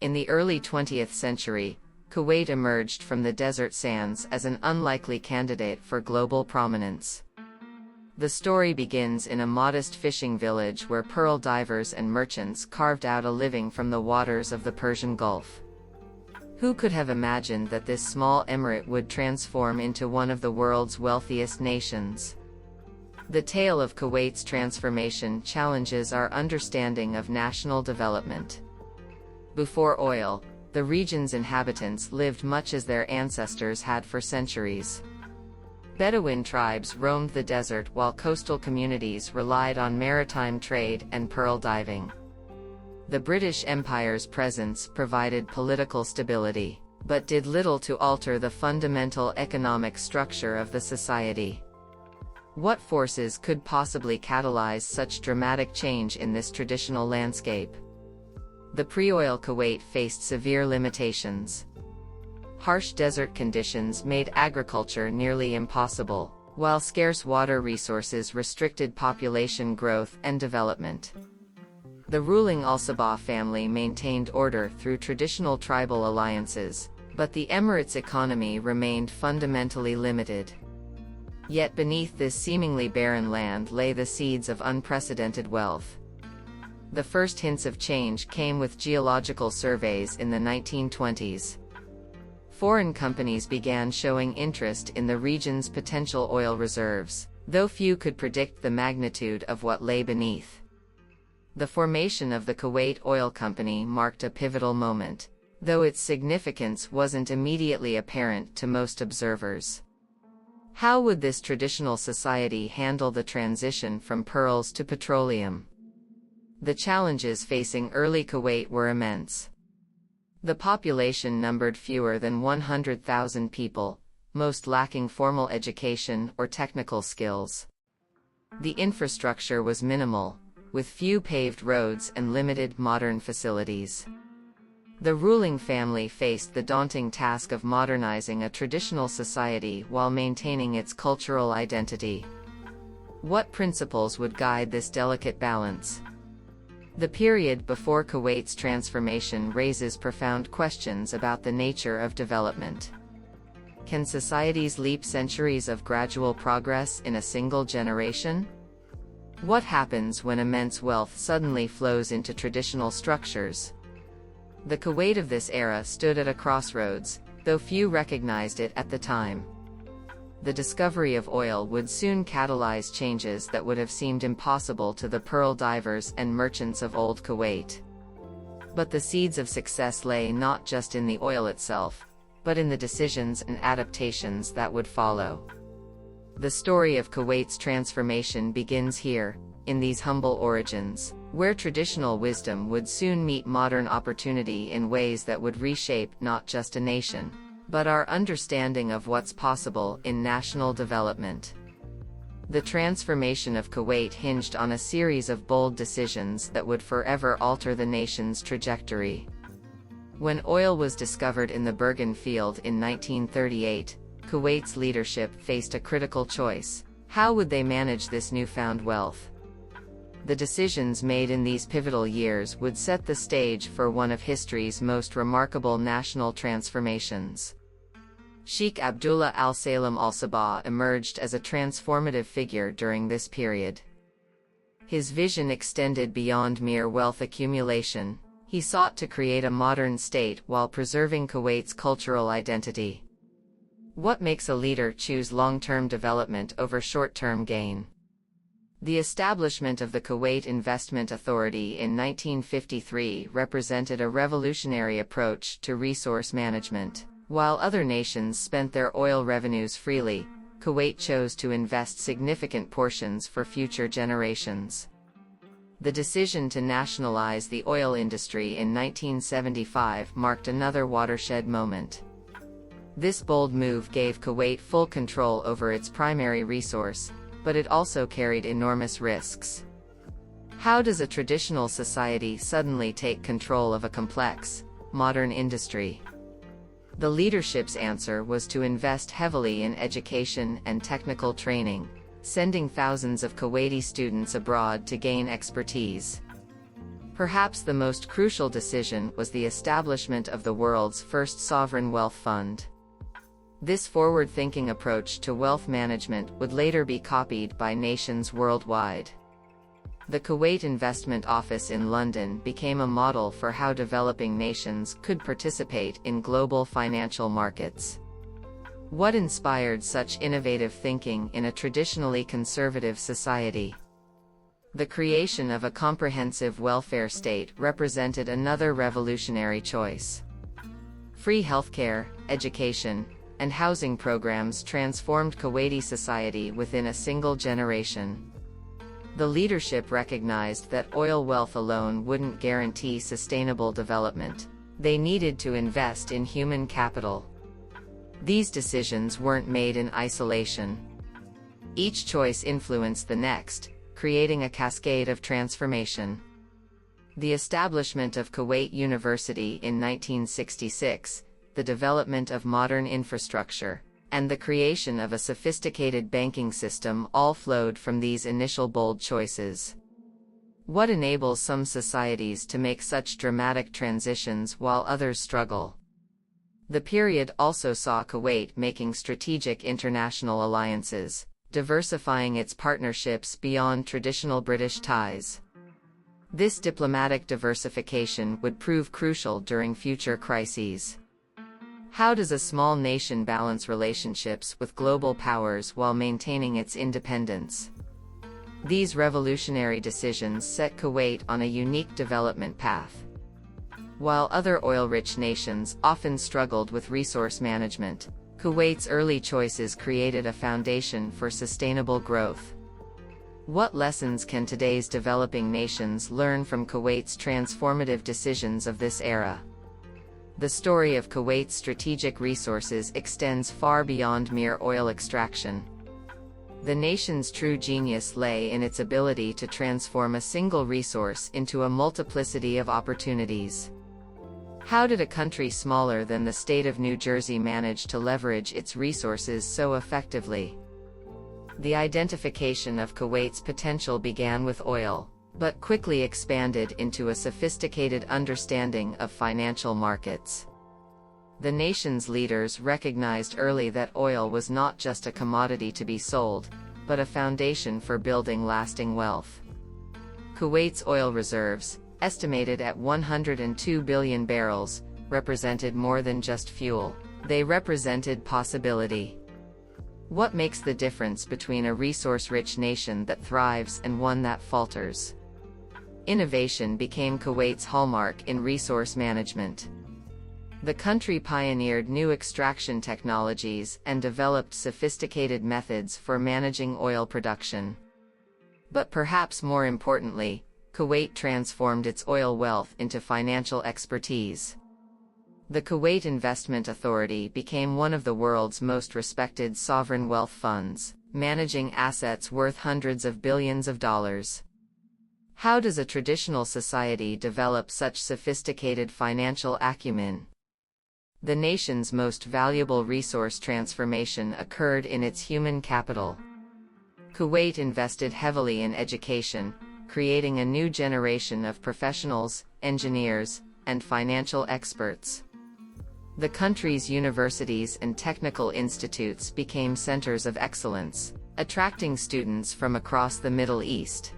In the early 20th century, Kuwait emerged from the desert sands as an unlikely candidate for global prominence. The story begins in a modest fishing village where pearl divers and merchants carved out a living from the waters of the Persian Gulf. Who could have imagined that this small emirate would transform into one of the world's wealthiest nations? The tale of Kuwait's transformation challenges our understanding of national development. Before oil, the region's inhabitants lived much as their ancestors had for centuries. Bedouin tribes roamed the desert while coastal communities relied on maritime trade and pearl diving. The British Empire's presence provided political stability, but did little to alter the fundamental economic structure of the society. What forces could possibly catalyze such dramatic change in this traditional landscape? The pre-oil Kuwait faced severe limitations. Harsh desert conditions made agriculture nearly impossible, while scarce water resources restricted population growth and development. The ruling Al Sabah family maintained order through traditional tribal alliances, but the emirate's economy remained fundamentally limited. Yet beneath this seemingly barren land lay the seeds of unprecedented wealth. The first hints of change came with geological surveys in the 1920s. Foreign companies began showing interest in the region's potential oil reserves, though few could predict the magnitude of what lay beneath. The formation of the Kuwait Oil Company marked a pivotal moment, though its significance wasn't immediately apparent to most observers. How would this traditional society handle the transition from pearls to petroleum? The challenges facing early Kuwait were immense. The population numbered fewer than 100,000 people, most lacking formal education or technical skills. The infrastructure was minimal, with few paved roads and limited modern facilities. The ruling family faced the daunting task of modernizing a traditional society while maintaining its cultural identity. What principles would guide this delicate balance? The period before Kuwait's transformation raises profound questions about the nature of development. Can societies leap centuries of gradual progress in a single generation? What happens when immense wealth suddenly flows into traditional structures? The Kuwait of this era stood at a crossroads, though few recognized it at the time. The discovery of oil would soon catalyze changes that would have seemed impossible to the pearl divers and merchants of old Kuwait. But the seeds of success lay not just in the oil itself, but in the decisions and adaptations that would follow. The story of Kuwait's transformation begins here, in these humble origins, where traditional wisdom would soon meet modern opportunity in ways that would reshape not just a nation, but our understanding of what's possible in national development. The transformation of Kuwait hinged on a series of bold decisions that would forever alter the nation's trajectory. When oil was discovered in the Burgan field in 1938, Kuwait's leadership faced a critical choice. How would they manage this newfound wealth? The decisions made in these pivotal years would set the stage for one of history's most remarkable national transformations. Sheikh Abdullah Al Salam Al Sabah emerged as a transformative figure during this period. His vision extended beyond mere wealth accumulation. He sought to create a modern state while preserving Kuwait's cultural identity. What makes a leader choose long-term development over short-term gain? The establishment of the Kuwait Investment Authority in 1953 represented a revolutionary approach to resource management. While other nations spent their oil revenues freely, Kuwait chose to invest significant portions for future generations. The decision to nationalize the oil industry in 1975 marked another watershed moment. This bold move gave Kuwait full control over its primary resource, but it also carried enormous risks. How does a traditional society suddenly take control of a complex, modern industry? The leadership's answer was to invest heavily in education and technical training, sending thousands of Kuwaiti students abroad to gain expertise. Perhaps the most crucial decision was the establishment of the world's first sovereign wealth fund. This forward-thinking approach to wealth management would later be copied by nations worldwide. The Kuwait Investment Office in London became a model for how developing nations could participate in global financial markets. What inspired such innovative thinking in a traditionally conservative society? The creation of a comprehensive welfare state represented another revolutionary choice. Free healthcare, education, and housing programs transformed Kuwaiti society within a single generation. The leadership recognized that oil wealth alone wouldn't guarantee sustainable development. They needed to invest in human capital. These decisions weren't made in isolation. Each choice influenced the next, creating a cascade of transformation. The establishment of Kuwait University in 1966, the development of modern infrastructure, and the creation of a sophisticated banking system all flowed from these initial bold choices. What enables some societies to make such dramatic transitions while others struggle? The period also saw Kuwait making strategic international alliances, diversifying its partnerships beyond traditional British ties. This diplomatic diversification would prove crucial during future crises. How does a small nation balance relationships with global powers while maintaining its independence? These revolutionary decisions set Kuwait on a unique development path. While other oil-rich nations often struggled with resource management, Kuwait's early choices created a foundation for sustainable growth. What lessons can today's developing nations learn from Kuwait's transformative decisions of this era? The story of Kuwait's strategic resources extends far beyond mere oil extraction. The nation's true genius lay in its ability to transform a single resource into a multiplicity of opportunities. How did a country smaller than the state of New Jersey manage to leverage its resources so effectively? The identification of Kuwait's potential began with oil, but quickly expanded into a sophisticated understanding of financial markets. The nation's leaders recognized early that oil was not just a commodity to be sold, but a foundation for building lasting wealth. Kuwait's oil reserves, estimated at 102 billion barrels, represented more than just fuel. They represented possibility. What makes the difference between a resource-rich nation that thrives and one that falters? Innovation became Kuwait's hallmark in resource management. The country pioneered new extraction technologies and developed sophisticated methods for managing oil production. But perhaps more importantly, Kuwait transformed its oil wealth into financial expertise. The Kuwait Investment Authority became one of the world's most respected sovereign wealth funds, managing assets worth hundreds of billions of dollars. How does a traditional society develop such sophisticated financial acumen? The nation's most valuable resource transformation occurred in its human capital. Kuwait invested heavily in education, creating a new generation of professionals, engineers, and financial experts. The country's universities and technical institutes became centers of excellence, attracting students from across the Middle East.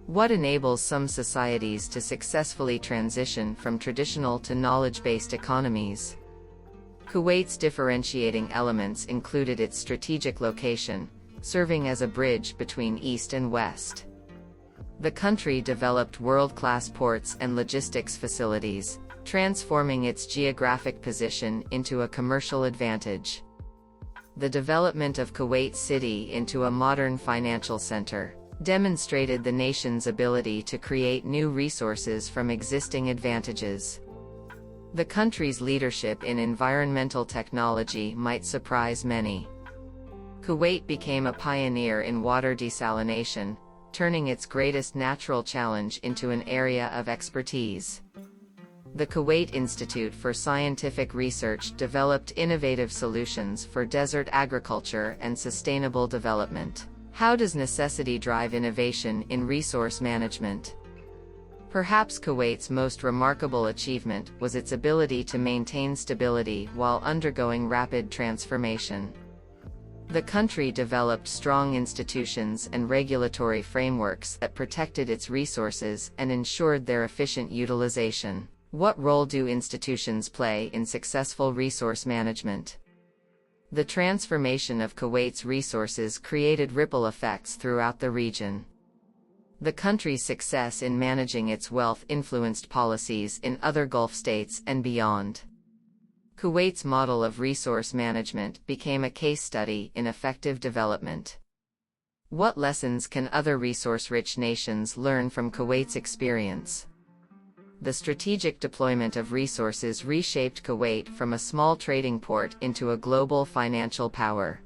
What enables some societies to successfully transition from traditional to knowledge-based economies? Kuwait's differentiating elements included its strategic location, serving as a bridge between East and West. The country developed world-class ports and logistics facilities, transforming its geographic position into a commercial advantage. The development of Kuwait City into a modern financial center demonstrated the nation's ability to create new resources from existing advantages. The country's leadership in environmental technology might surprise many. Kuwait became a pioneer in water desalination, turning its greatest natural challenge into an area of expertise. The Kuwait Institute for Scientific Research developed innovative solutions for desert agriculture and sustainable development. How does necessity drive innovation in resource management? Perhaps Kuwait's most remarkable achievement was its ability to maintain stability while undergoing rapid transformation. The country developed strong institutions and regulatory frameworks that protected its resources and ensured their efficient utilization. What role do institutions play in successful resource management? The transformation of Kuwait's resources created ripple effects throughout the region. The country's success in managing its wealth influenced policies in other Gulf states and beyond. Kuwait's model of resource management became a case study in effective development. What lessons can other resource-rich nations learn from Kuwait's experience? The strategic deployment of resources reshaped Kuwait from a small trading port into a global financial power.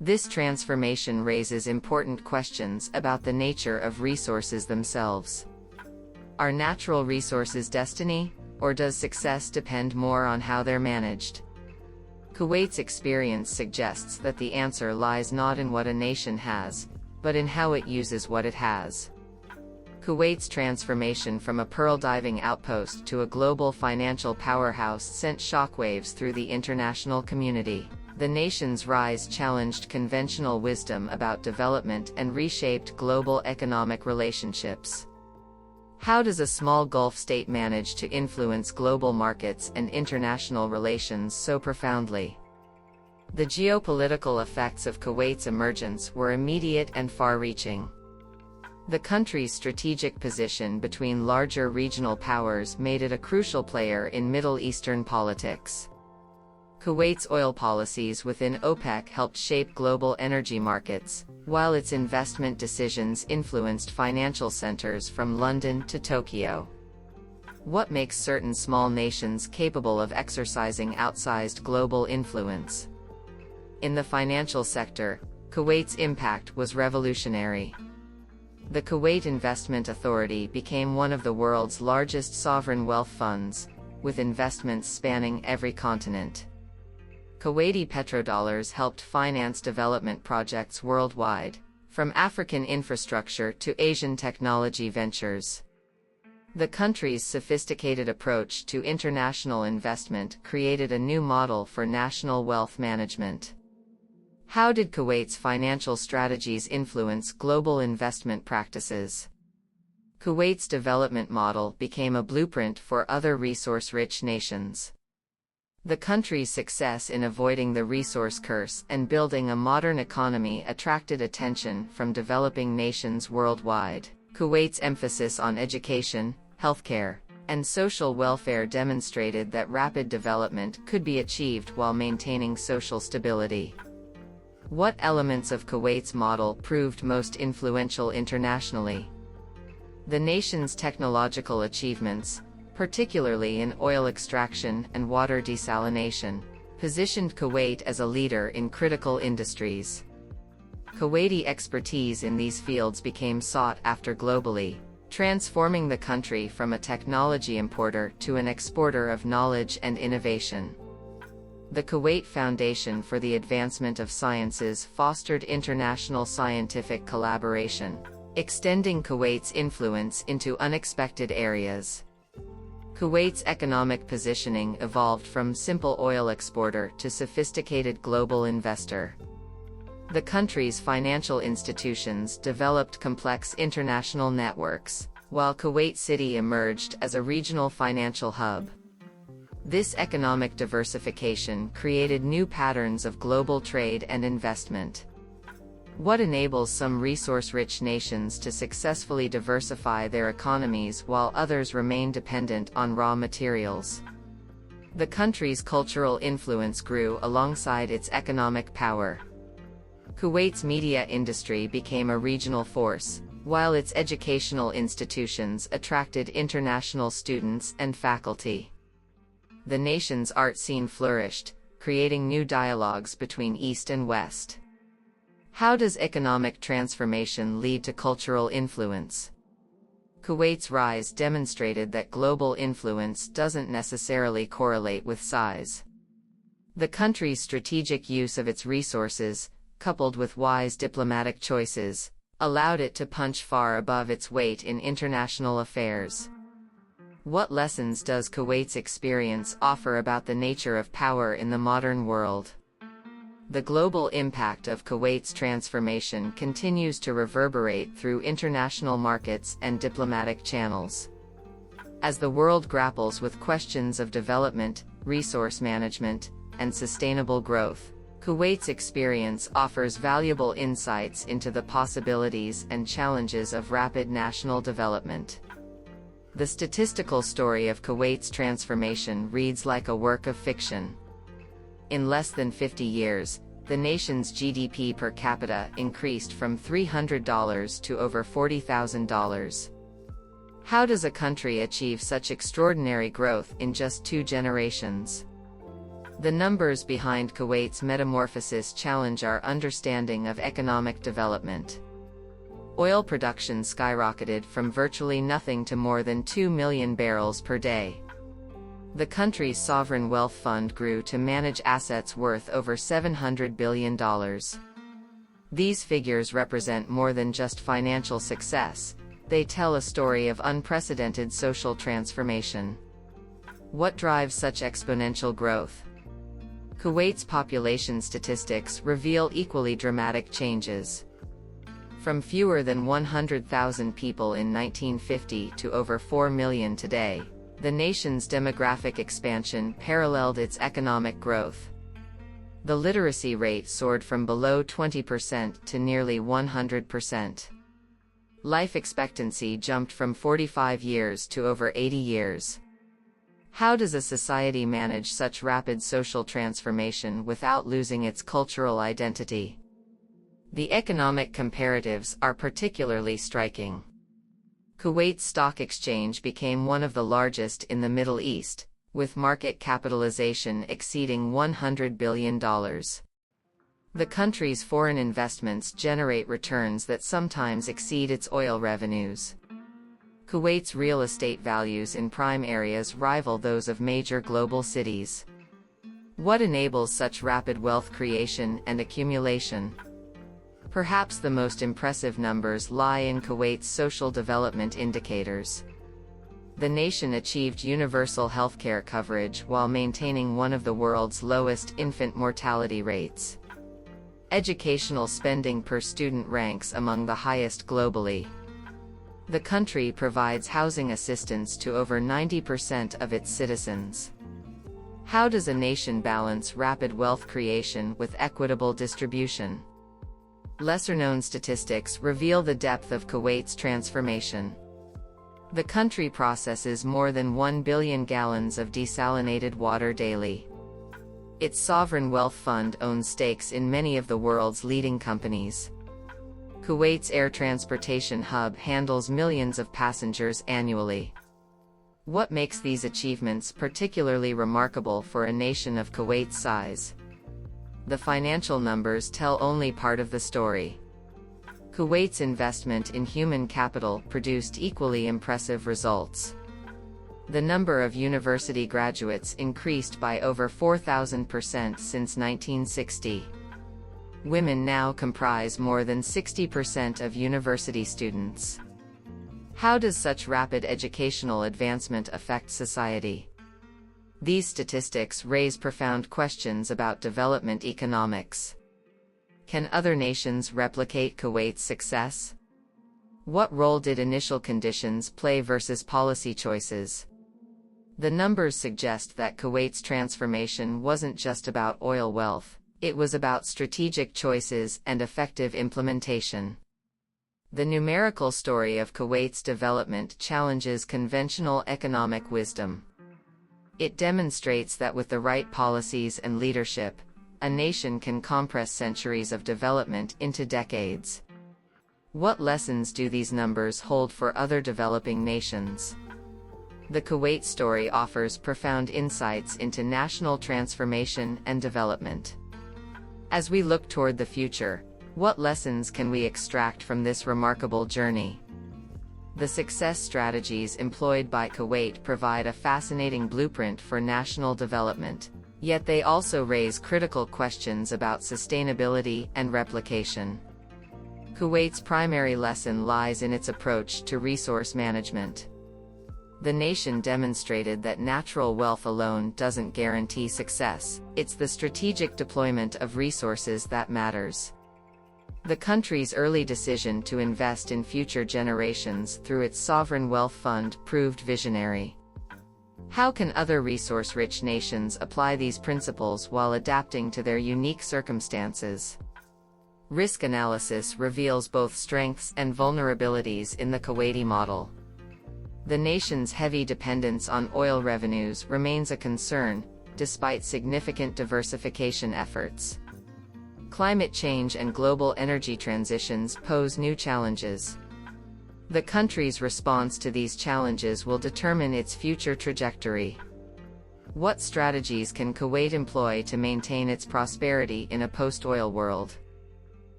This transformation raises important questions about the nature of resources themselves. Are natural resources destiny, or does success depend more on how they're managed? Kuwait's experience suggests that the answer lies not in what a nation has, but in how it uses what it has. Kuwait's transformation from a pearl diving outpost to a global financial powerhouse sent shockwaves through the international community. The nation's rise challenged conventional wisdom about development and reshaped global economic relationships. How does a small Gulf state manage to influence global markets and international relations so profoundly? The geopolitical effects of Kuwait's emergence were immediate and far-reaching. The country's strategic position between larger regional powers made it a crucial player in Middle Eastern politics. Kuwait's oil policies within OPEC helped shape global energy markets, while its investment decisions influenced financial centers from London to Tokyo. What makes certain small nations capable of exercising outsized global influence? In the financial sector, Kuwait's impact was revolutionary. The Kuwait Investment Authority became one of the world's largest sovereign wealth funds, with investments spanning every continent. Kuwaiti petrodollars helped finance development projects worldwide, from African infrastructure to Asian technology ventures. The country's sophisticated approach to international investment created a new model for national wealth management. How did Kuwait's financial strategies influence global investment practices? Kuwait's development model became a blueprint for other resource-rich nations. The country's success in avoiding the resource curse and building a modern economy attracted attention from developing nations worldwide. Kuwait's emphasis on education, healthcare, and social welfare demonstrated that rapid development could be achieved while maintaining social stability. What elements of Kuwait's model proved most influential internationally? The nation's technological achievements, particularly in oil extraction and water desalination, positioned Kuwait as a leader in critical industries. Kuwaiti expertise in these fields became sought after globally, transforming the country from a technology importer to an exporter of knowledge and innovation. The Kuwait Foundation for the Advancement of Sciences fostered international scientific collaboration, extending Kuwait's influence into unexpected areas. Kuwait's economic positioning evolved from simple oil exporter to sophisticated global investor. The country's financial institutions developed complex international networks, while Kuwait City emerged as a regional financial hub. This economic diversification created new patterns of global trade and investment. What enables some resource-rich nations to successfully diversify their economies while others remain dependent on raw materials? The country's cultural influence grew alongside its economic power. Kuwait's media industry became a regional force, while its educational institutions attracted international students and faculty. The nation's art scene flourished, creating new dialogues between East and West. How does economic transformation lead to cultural influence? Kuwait's rise demonstrated that global influence doesn't necessarily correlate with size. The country's strategic use of its resources, coupled with wise diplomatic choices, allowed it to punch far above its weight in international affairs. What lessons does Kuwait's experience offer about the nature of power in the modern world? The global impact of Kuwait's transformation continues to reverberate through international markets and diplomatic channels. As the world grapples with questions of development, resource management, and sustainable growth, Kuwait's experience offers valuable insights into the possibilities and challenges of rapid national development. The statistical story of Kuwait's transformation reads like a work of fiction. In less than 50 years, the nation's GDP per capita increased from $300 to over $40,000. How does a country achieve such extraordinary growth in just 2 generations? The numbers behind Kuwait's metamorphosis challenge our understanding of economic development. Oil production skyrocketed from virtually nothing to more than 2 million barrels per day. The country's sovereign wealth fund grew to manage assets worth over $700 billion. These figures represent more than just financial success, they tell a story of unprecedented social transformation. What drives such exponential growth? Kuwait's population statistics reveal equally dramatic changes. From fewer than 100,000 people in 1950 to over 4 million today, the nation's demographic expansion paralleled its economic growth. The literacy rate soared from below 20% to nearly 100%. Life expectancy jumped from 45 years to over 80 years. How does a society manage such rapid social transformation without losing its cultural identity? The economic comparatives are particularly striking. Kuwait's stock exchange became one of the largest in the Middle East, with market capitalization exceeding $100 billion. The country's foreign investments generate returns that sometimes exceed its oil revenues. Kuwait's real estate values in prime areas rival those of major global cities. What enables such rapid wealth creation and accumulation? Perhaps the most impressive numbers lie in Kuwait's social development indicators. The nation achieved universal healthcare coverage while maintaining one of the world's lowest infant mortality rates. Educational spending per student ranks among the highest globally. The country provides housing assistance to over 90% of its citizens. How does a nation balance rapid wealth creation with equitable distribution? Lesser-known statistics reveal the depth of Kuwait's transformation. The country processes more than 1 billion gallons of desalinated water daily. Its sovereign wealth fund owns stakes in many of the world's leading companies. Kuwait's air transportation hub handles millions of passengers annually. What makes these achievements particularly remarkable for a nation of Kuwait's size? The financial numbers tell only part of the story. Kuwait's investment in human capital produced equally impressive results. The number of university graduates increased by over 4,000% since 1960. Women now comprise more than 60% of university students. How does such rapid educational advancement affect society? These statistics raise profound questions about development economics. Can other nations replicate Kuwait's success? What role did initial conditions play versus policy choices? The numbers suggest that Kuwait's transformation wasn't just about oil wealth, it was about strategic choices and effective implementation. The numerical story of Kuwait's development challenges conventional economic wisdom. It demonstrates that with the right policies and leadership, a nation can compress centuries of development into decades. What lessons do these numbers hold for other developing nations? The Kuwait story offers profound insights into national transformation and development. As we look toward the future, what lessons can we extract from this remarkable journey? The success strategies employed by Kuwait provide a fascinating blueprint for national development, yet they also raise critical questions about sustainability and replication. Kuwait's primary lesson lies in its approach to resource management. The nation demonstrated that natural wealth alone doesn't guarantee success, it's the strategic deployment of resources that matters. The country's early decision to invest in future generations through its sovereign wealth fund proved visionary. How can other resource-rich nations apply these principles while adapting to their unique circumstances? Risk analysis reveals both strengths and vulnerabilities in the Kuwaiti model. The nation's heavy dependence on oil revenues remains a concern, despite significant diversification efforts. Climate change and global energy transitions pose new challenges. The country's response to these challenges will determine its future trajectory. What strategies can Kuwait employ to maintain its prosperity in a post-oil world?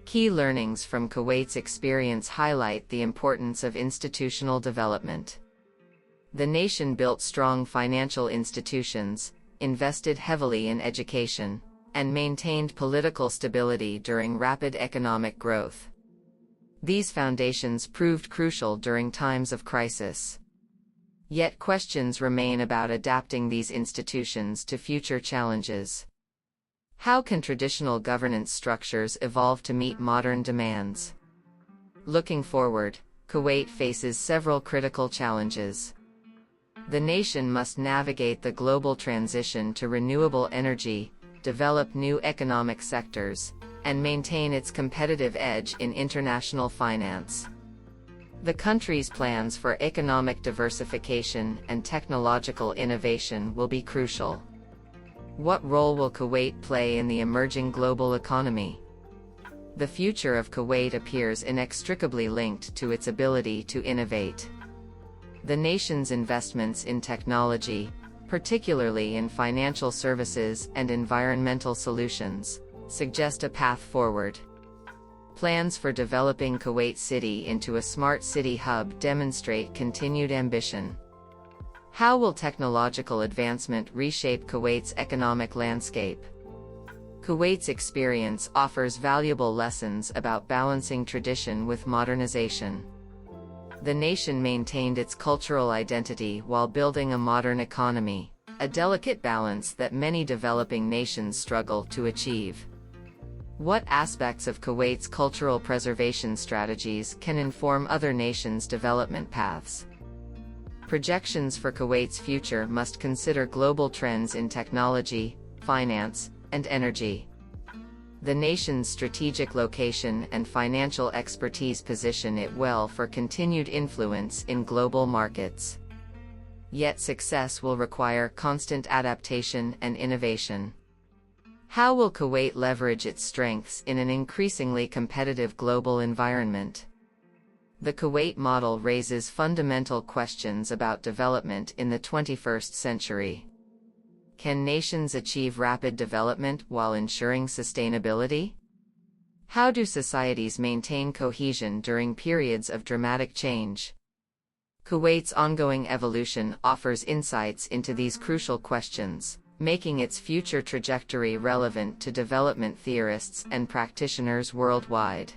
Key learnings from Kuwait's experience highlight the importance of institutional development. The nation built strong financial institutions, invested heavily in education, and maintained political stability during rapid economic growth. These foundations proved crucial during times of crisis. Yet questions remain about adapting these institutions to future challenges. How can traditional governance structures evolve to meet modern demands? Looking forward, Kuwait faces several critical challenges. The nation must navigate the global transition to renewable energy, develop new economic sectors, and maintain its competitive edge in international finance. The country's plans for economic diversification and technological innovation will be crucial. What role will Kuwait play in the emerging global economy? The future of Kuwait appears inextricably linked to its ability to innovate. The nation's investments in technology, particularly in financial services and environmental solutions, suggest a path forward. Plans for developing Kuwait City into a smart city hub demonstrate continued ambition. How will technological advancement reshape Kuwait's economic landscape? Kuwait's experience offers valuable lessons about balancing tradition with modernization. The nation maintained its cultural identity while building a modern economy, a delicate balance that many developing nations struggle to achieve. What aspects of Kuwait's cultural preservation strategies can inform other nations' development paths? Projections for Kuwait's future must consider global trends in technology, finance, and energy. The nation's strategic location and financial expertise position it well for continued influence in global markets. Yet success will require constant adaptation and innovation. How will Kuwait leverage its strengths in an increasingly competitive global environment? The Kuwait model raises fundamental questions about development in the 21st century. Can nations achieve rapid development while ensuring sustainability? How do societies maintain cohesion during periods of dramatic change? Kuwait's ongoing evolution offers insights into these crucial questions, making its future trajectory relevant to development theorists and practitioners worldwide.